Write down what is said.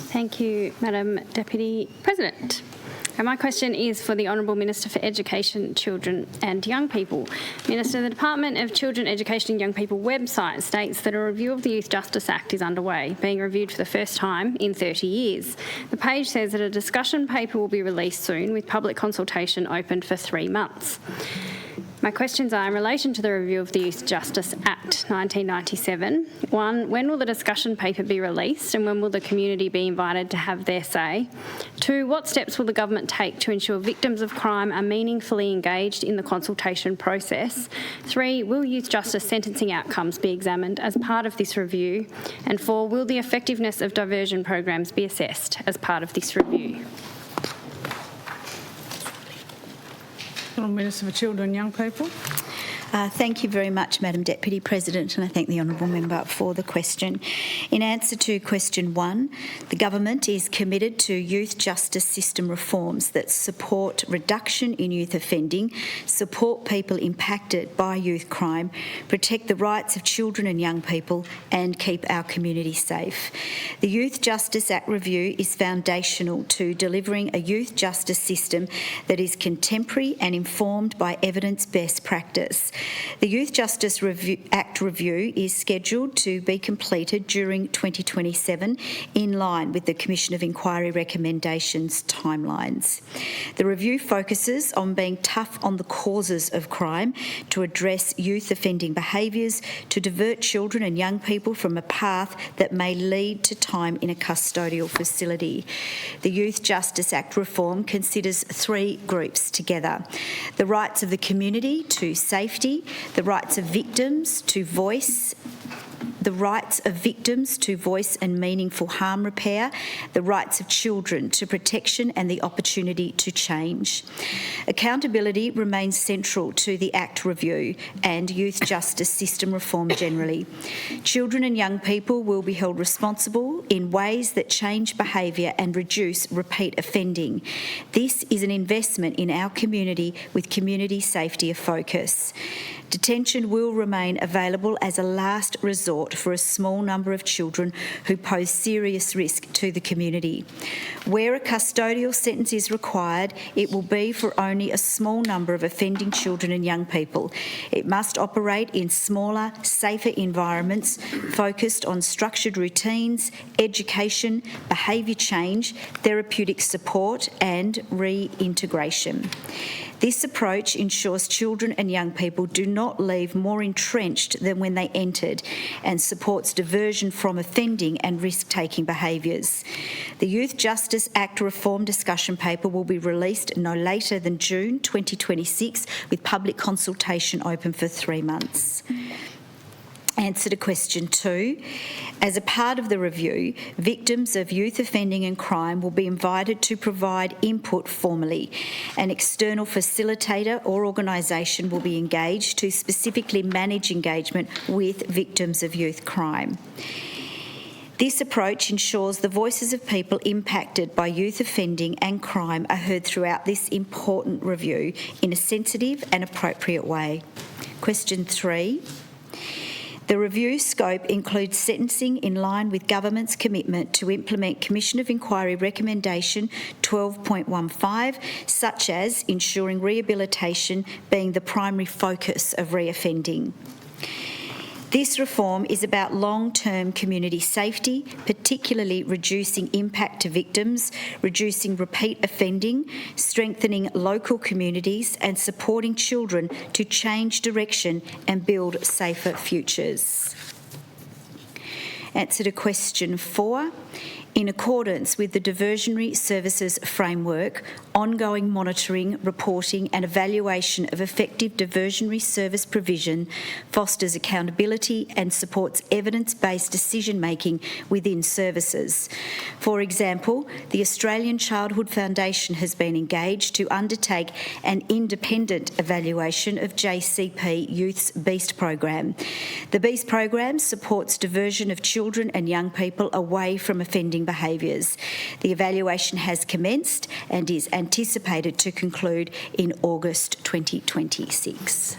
Thank you, Madam Deputy President. And my question is for the Honourable Minister for Education, Children and Young People. Minister, the Department of Children, Education and Young People website states that a review of the Youth Justice Act is underway, being reviewed for the first time in 30 years. The page says that a discussion paper will be released soon with public consultation opened for 3 months. My questions are in relation to the review of the Youth Justice Act 1997. 1, when will the discussion paper be released and when will the community be invited to have their say? 2, what steps will the government take to ensure victims of crime are meaningfully engaged in the consultation process? 3, will youth justice sentencing outcomes be examined as part of this review? And 4, will the effectiveness of diversion programs be assessed as part of this review? Honourable Minister for Children and Young People. Thank you very much, Madam Deputy President, and I thank the honourable member for the question. In answer to question 1, the government is committed to youth justice system reforms that support reduction in youth offending, support people impacted by youth crime, protect the rights of children and young people, and keep our community safe. The Youth Justice Act review is foundational to delivering a youth justice system that is contemporary and informed by evidence-based practice. The Youth Justice Act review is scheduled to be completed during 2027 in line with the Commission of Inquiry recommendations timelines. The review focuses on being tough on the causes of crime, to address youth offending behaviours, to divert children and young people from a path that may lead to time in a custodial facility. The Youth Justice Act reform considers 3 groups together: the rights of the community to safety, the rights of victims to voice and meaningful harm repair, the rights of children to protection and the opportunity to change. Accountability remains central to the Act review and youth justice system reform generally. Children and young people will be held responsible in ways that change behaviour and reduce repeat offending. This is an investment in our community with community safety a focus. Detention will remain available as a last resort for a small number of children who pose serious risk to the community. Where a custodial sentence is required, it will be for only a small number of offending children and young people. It must operate in smaller, safer environments focused on structured routines, education, behaviour change, therapeutic support and reintegration. This approach ensures children and young people do not leave more entrenched than when they entered and supports diversion from offending and risk-taking behaviours. The Youth Justice Act reform discussion paper will be released no later than June 2026 with public consultation open for 3 months. Answer to question 2. As a part of the review, victims of youth offending and crime will be invited to provide input formally. An external facilitator or organisation will be engaged to specifically manage engagement with victims of youth crime. This approach ensures the voices of people impacted by youth offending and crime are heard throughout this important review in a sensitive and appropriate way. Question 3. The review scope includes sentencing in line with government's commitment to implement Commission of Inquiry recommendation 12.15, such as ensuring rehabilitation being the primary focus of reoffending. This reform is about long-term community safety, particularly reducing impact to victims, reducing repeat offending, strengthening local communities and supporting children to change direction and build safer futures. Answer to question 4. In accordance with the Diversionary Services Framework, ongoing monitoring, reporting and evaluation of effective diversionary service provision fosters accountability and supports evidence-based decision-making within services. For example, the Australian Childhood Foundation has been engaged to undertake an independent evaluation of JCP Youth's BEAST program. The BEAST program supports diversion of children and young people away from offending behaviours. The evaluation has commenced and is anticipated to conclude in August 2026.